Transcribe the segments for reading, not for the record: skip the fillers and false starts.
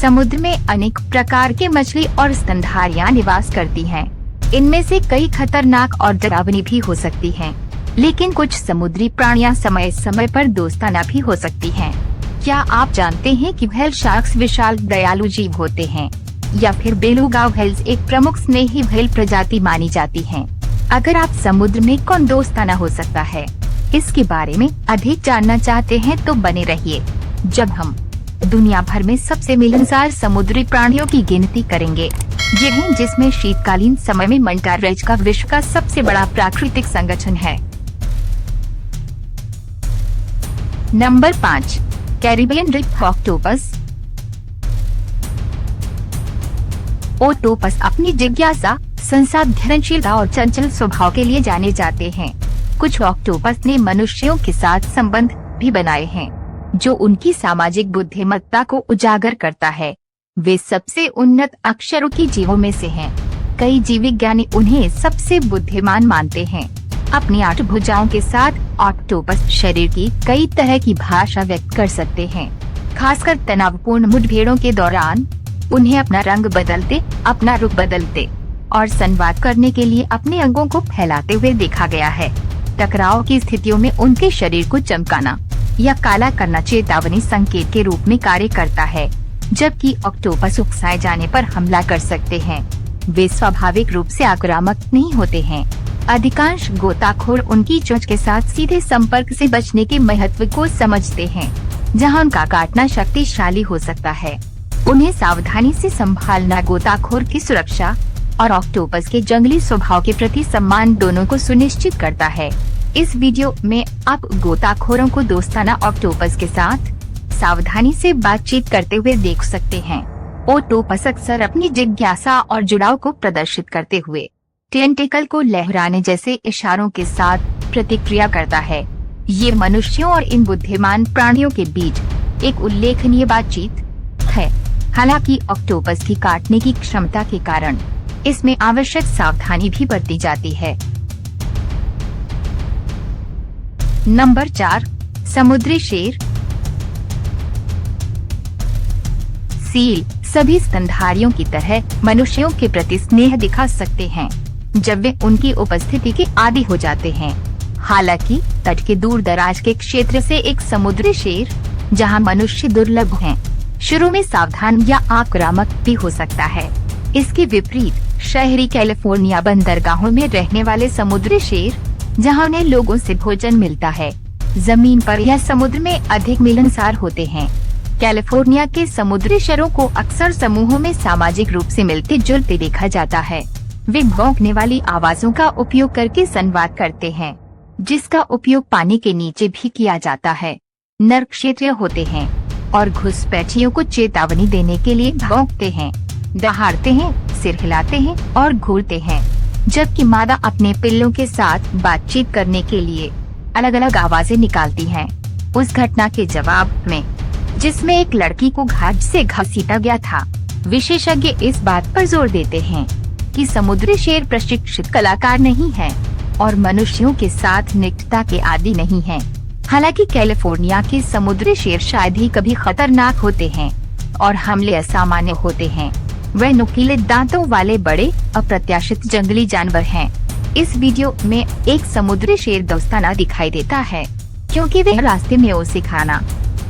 समुद्र में अनेक प्रकार के मछली और स्तनधारियां निवास करती हैं। इनमें से कई खतरनाक और डरावनी भी हो सकती हैं, लेकिन कुछ समुद्री प्राणियां समय समय पर दोस्ताना भी हो सकती हैं। क्या आप जानते हैं कि व्हेल शार्क्स विशाल दयालु जीव होते हैं, या फिर बेलुगा व्हेल्स एक प्रमुख स्नेही व्हेल प्रजाति मानी जाती हैं। अगर आप समुद्र में कौन दोस्ताना हो सकता है, इसके बारे में अधिक जानना चाहते हैं तो बने रहिए जब हम दुनिया भर में सबसे मिलनसार समुद्री प्राणियों की गिनती करेंगे। ये हैं जिसमें शीतकालीन समय में मंटा रेज का विश्व का सबसे बड़ा प्राकृतिक संगठन है। Number 5, Caribbean reef octopus. Octopus अपनी जिज्ञासा, संसाधनशीलता और चंचल स्वभाव के लिए जाने जाते हैं। कुछ ऑक्टोपस ने मनुष्यों के साथ संबंध भी बनाए हैं, जो उनकी सामाजिक बुद्धिमत्ता को उजागर करता है। वे सबसे उन्नत अक्षरों की जीवों में से हैं। कई जीवविज्ञानी उन्हें सबसे बुद्धिमान मानते हैं। अपनी 8 भुजाओं के साथ ऑक्टोपस शरीर की कई तरह की भाषा व्यक्त कर सकते हैं। खासकर तनावपूर्ण मुठभेड़ों के दौरान उन्हें अपना रंग बदलते, अपना रुख बदलते और संवाद करने के लिए अपने अंगों को फैलाते हुए देखा गया है। टकराव की स्थितियों में उनके शरीर को चमकाना या काला करना चेतावनी संकेत के रूप में कार्य करता है, जबकि ऑक्टोपस उकसाए जाने पर हमला कर सकते हैं। वे स्वाभाविक रूप से आक्रामक नहीं होते हैं। अधिकांश गोताखोर उनकी चोंच के साथ सीधे संपर्क से बचने के महत्व को समझते हैं, जहां उनका काटना शक्तिशाली हो सकता है। उन्हें सावधानी से संभालना गोताखोर की सुरक्षा और ऑक्टोपस के जंगली स्वभाव के प्रति सम्मान दोनों को सुनिश्चित करता है। इस वीडियो में आप गोताखोरों को दोस्ताना ऑक्टोपस के साथ सावधानी से बातचीत करते हुए देख सकते हैं। ऑक्टोपस अक्सर अपनी जिज्ञासा और जुड़ाव को प्रदर्शित करते हुए टेंटिकल को लहराने जैसे इशारों के साथ प्रतिक्रिया करता है। ये मनुष्यों और इन बुद्धिमान प्राणियों के बीच एक उल्लेखनीय बातचीत है। हालांकि ऑक्टोपस की काटने की क्षमता के कारण इसमें आवश्यक सावधानी भी बरती जाती है। नंबर 4, समुद्री शेर। सील सभी स्तनधारियों की तरह मनुष्यों के प्रति स्नेह दिखा सकते हैं जब वे उनकी उपस्थिति के आदी हो जाते हैं। हालांकि तट के दूर दराज के क्षेत्र से एक समुद्री शेर, जहां मनुष्य दुर्लभ हैं, शुरू में सावधान या आक्रामक भी हो सकता है। इसके विपरीत शहरी कैलिफोर्निया बंदरगाहों में रहने वाले समुद्री शेर, जहां उन्हें लोगों से भोजन मिलता है, जमीन पर या समुद्र में अधिक मिलनसार होते हैं। कैलिफोर्निया के समुद्री शेरों को अक्सर समूहों में सामाजिक रूप से मिलते जुलते देखा जाता है। वे भौंकने वाली आवाजों का उपयोग करके संवाद करते हैं, जिसका उपयोग पानी के नीचे भी किया जाता है। नर क्षेत्रीय होते हैं और घुसपैठियों को चेतावनी देने के लिए भौंकते हैं, दहाड़ते हैं, सिर हिलाते हैं और घूरते हैं, जबकि मादा अपने पिल्लों के साथ बातचीत करने के लिए अलग अलग आवाजें निकालती हैं। उस घटना के जवाब में, जिसमें एक लड़की को घाट से घसीटा गया था, विशेषज्ञ इस बात पर जोर देते हैं कि समुद्री शेर प्रशिक्षित कलाकार नहीं है और मनुष्यों के साथ निकटता के आदी नहीं है। हालांकि कैलिफोर्निया के समुद्री शेर शायद ही कभी खतरनाक होते हैं और हमले असामान्य होते हैं। वे नुकीले दांतों वाले बड़े अप्रत्याशित जंगली जानवर हैं। इस वीडियो में एक समुद्री शेर दोस्ताना दिखाई देता है, क्योंकि वह रास्ते में उसे खाना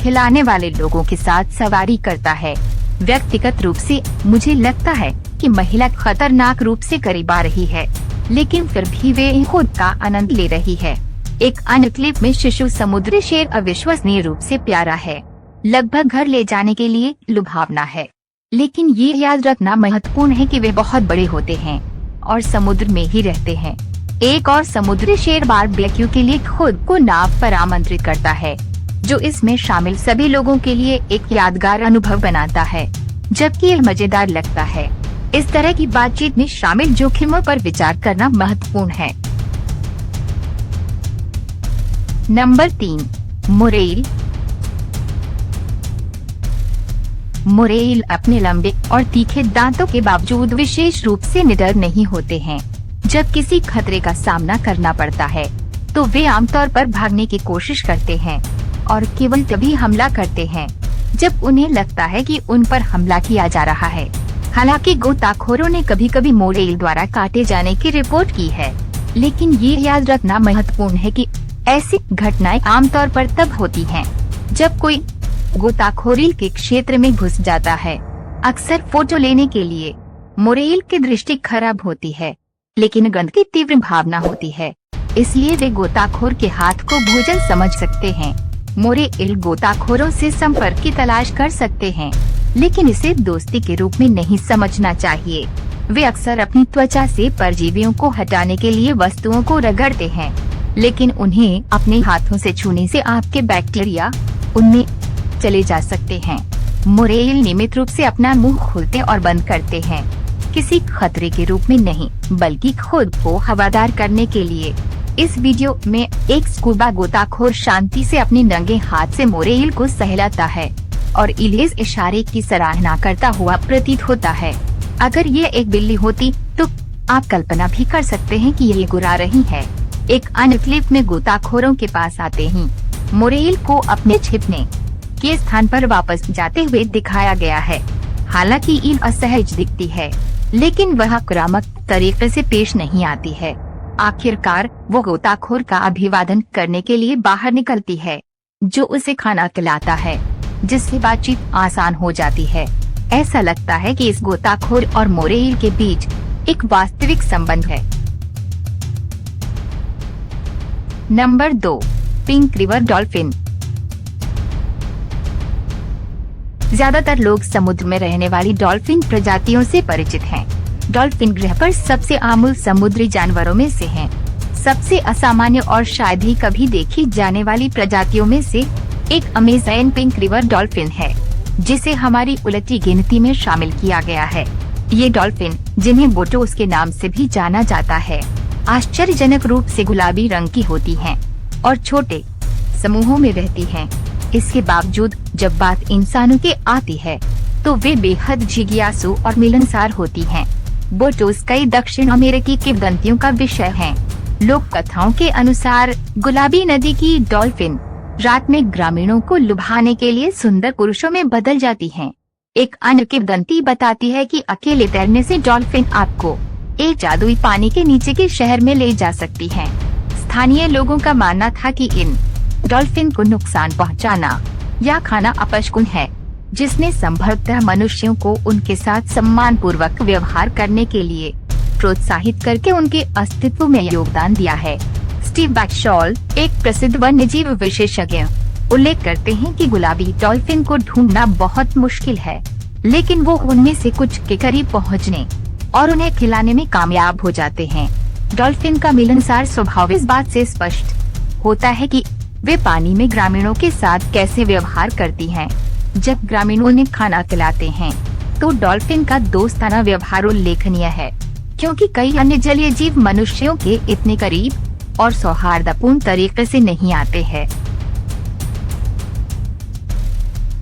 खिलाने वाले लोगों के साथ सवारी करता है। व्यक्तिगत रूप से मुझे लगता है कि महिला खतरनाक रूप से करीब आ रही है, लेकिन फिर भी वे खुद का आनंद ले रही है। एक अन्य क्लिप में शिशु समुद्री शेर अविश्वसनीय रूप से प्यारा है, लगभग घर ले जाने के लिए लुभावना है। लेकिन ये याद रखना महत्वपूर्ण है कि वे बहुत बड़े होते हैं और समुद्र में ही रहते हैं। एक और समुद्री शेर बारबेक्यू के लिए खुद को नाव पर आमंत्रित करता है, जो इसमें शामिल सभी लोगों के लिए एक यादगार अनुभव बनाता है, जबकि यह मजेदार लगता है। इस तरह की बातचीत में शामिल जोखिमों पर विचार करना महत्वपूर्ण है। Number 3, Morel. मोरेल अपने लंबे और तीखे दांतों के बावजूद विशेष रूप से निडर नहीं होते हैं। जब किसी खतरे का सामना करना पड़ता है तो वे आमतौर पर भागने की कोशिश करते हैं और केवल तभी हमला करते हैं जब उन्हें लगता है कि उन पर हमला किया जा रहा है। हालांकि गोताखोरों ने कभी कभी मोरेल द्वारा काटे जाने की रिपोर्ट की है, लेकिन ये याद रखना महत्वपूर्ण है कि ऐसी घटनाएं आमतौर पर तब होती हैं जब कोई गोताखोरी के क्षेत्र में घुस जाता है। अक्सर फोटो लेने के लिए मोरेल की दृष्टि खराब होती है, लेकिन गंध की तीव्र भावना होती है, इसलिए वे गोताखोर के हाथ को भोजन समझ सकते हैं। मोरेल गोताखोरों से संपर्क की तलाश कर सकते हैं, लेकिन इसे दोस्ती के रूप में नहीं समझना चाहिए। वे अक्सर अपनी त्वचा से परजीवियों को हटाने के लिए वस्तुओं को रगड़ते हैं, लेकिन उन्हें अपने हाथों से छूने से आपके बैक्टीरिया उनमें चले जा सकते हैं। मोरेल नियमित रूप से अपना मुंह खोलते और बंद करते हैं, किसी खतरे के रूप में नहीं, बल्कि खुद को हवादार करने के लिए। इस वीडियो में एक स्कूबा गोताखोर शांति से अपने नंगे हाथ से मोरेल को सहलाता है और इस इशारे की सराहना करता हुआ प्रतीत होता है। अगर ये एक बिल्ली होती तो आप कल्पना भी कर सकते हैं कि ये गुर्रा रही है। एक अन्य क्लिप में गोताखोरों के पास आते ही मोरेल को अपने छिपने के स्थान पर वापस जाते हुए दिखाया गया है। हालांकि ईल असहज दिखती है, लेकिन वह आक्रामक तरीके से पेश नहीं आती है। आखिरकार वो गोताखोर का अभिवादन करने के लिए बाहर निकलती है, जो उसे खाना खिलाता है, जिससे बातचीत आसान हो जाती है। ऐसा लगता है कि इस गोताखोर और मोरेल के बीच एक वास्तविक संबंध है। Number 2, pink river dolphin. ज्यादातर लोग समुद्र में रहने वाली डॉल्फिन प्रजातियों से परिचित हैं। डॉल्फिन ग्रह पर सबसे आमूल समुद्री जानवरों में से हैं। सबसे असामान्य और शायद ही कभी देखी जाने वाली प्रजातियों में से एक अमेज़न पिंक रिवर डॉल्फिन है, जिसे हमारी उलटी गिनती में शामिल किया गया है। ये डॉल्फिन, जिन्हें बोटोस के नाम से भी जाना जाता है, आश्चर्यजनक रूप से गुलाबी रंग की होती हैं और छोटे समूहों में रहती हैं। इसके बावजूद जब बात इंसानों की आती है तो वे बेहद जिज्ञासु और मिलनसार होती हैं। बोटोस कई दक्षिण अमेरिकी किंवदंतियों का विषय हैं। लोक कथाओं के अनुसार गुलाबी नदी की डॉल्फिन रात में ग्रामीणों को लुभाने के लिए सुंदर पुरुषों में बदल जाती हैं। एक अन्य किंवदंती बताती है कि अकेले तैरने से डॉल्फिन आपको एक जादुई पानी के नीचे के शहर में ले जा सकती हैं। स्थानीय लोगों का मानना था कि इन डॉल्फिन को नुकसान पहुंचाना या खाना अपशकुन है, जिसने संभवतः मनुष्यों को उनके साथ सम्मान पूर्वक व्यवहार करने के लिए प्रोत्साहित करके उनके अस्तित्व में योगदान दिया है। स्टीव बैकशॉल, एक प्रसिद्ध वन्यजीव विशेषज्ञ, उल्लेख करते हैं कि गुलाबी डॉल्फिन को ढूंढना बहुत मुश्किल है, लेकिन वो उनमें से कुछ के करीब पहुंचने और उन्हें खिलाने में कामयाब हो जाते हैं। डॉल्फिन का मिलनसार स्वभाव इस बात से स्पष्ट होता है कि वे पानी में ग्रामीणों के साथ कैसे व्यवहार करती हैं। जब ग्रामीण उन्हें खाना खिलाते हैं तो डॉल्फिन का दोस्ताना व्यवहार उल्लेखनीय है, क्योंकि कई अन्य जलीय जीव मनुष्यों के इतने करीब और सौहार्दपूर्ण तरीके से नहीं आते हैं।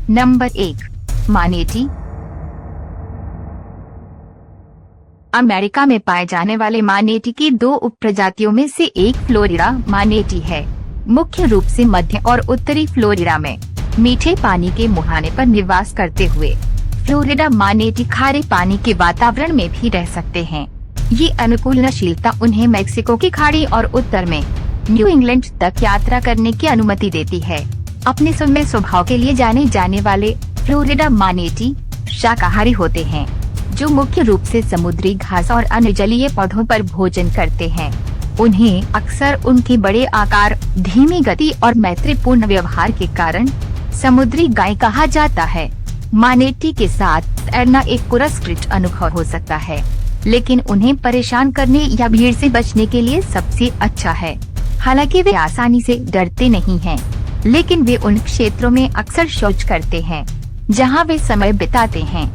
नंबर 1, मानेटी। अमेरिका में पाए जाने वाले मानेटी की 2 उपप्रजातियों में से एक फ्लोरिडा मानेटी है। मुख्य रूप से मध्य और उत्तरी फ्लोरिडा में मीठे पानी के मुहाने पर निवास करते हुए फ्लोरिडा मानेटी खारे पानी के वातावरण में भी रह सकते हैं। ये अनुकूलनशीलता उन्हें मेक्सिको की खाड़ी और उत्तर में न्यू इंग्लैंड तक यात्रा करने की अनुमति देती है। अपने सौम्य स्वभाव के लिए जाने जाने वाले फ्लोरिडा मानेटी शाकाहारी होते हैं, जो मुख्य रूप से समुद्री घास और अन्य जलीय पौधों पर भोजन करते हैं। उन्हें अक्सर उनके बड़े आकार, धीमी गति और मैत्रीपूर्ण व्यवहार के कारण समुद्री गाय कहा जाता है। मानेटी के साथ तैरना एक पुरस्कृत अनुभव हो सकता है, लेकिन उन्हें परेशान करने या भीड़ से बचने के लिए सबसे अच्छा है। हालांकि वे आसानी से डरते नहीं हैं, लेकिन वे उन क्षेत्रों में अक्सर शौच करते हैं जहां वे समय बिताते हैं।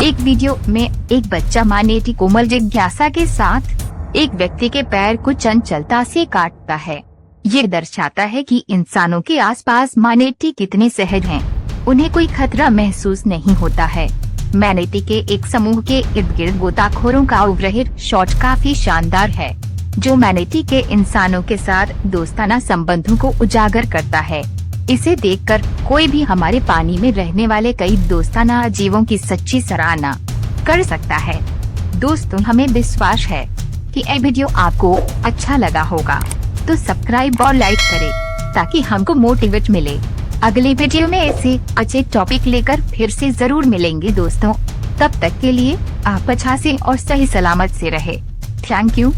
एक वीडियो में एक बच्चा मानेटी कोमल जिज्ञासा के साथ एक व्यक्ति के पैर को चंचलता से काटता है। ये दर्शाता है कि इंसानों के आसपास मानेटी कितने सहज हैं। उन्हें कोई खतरा महसूस नहीं होता है। मैनेटी के एक समूह के इर्द गिर्द गोताखोरों का ओवरहेड शॉट काफी शानदार है, जो मैनेटी के इंसानों के साथ दोस्ताना संबंधों को उजागर करता है। इसे देखकर कोई भी हमारे पानी में रहने वाले कई दोस्ताना जीवों की सच्ची सराहना कर सकता है। दोस्तों, हमें विश्वास है कि यह वीडियो आपको अच्छा लगा होगा, तो सब्सक्राइब और लाइक करें ताकि हमको मोटिवेट मिले। अगले वीडियो में ऐसे अच्छे टॉपिक लेकर फिर से जरूर मिलेंगे दोस्तों। तब तक के लिए आप अच्छा से और सही सलामत से रहे। Thank you.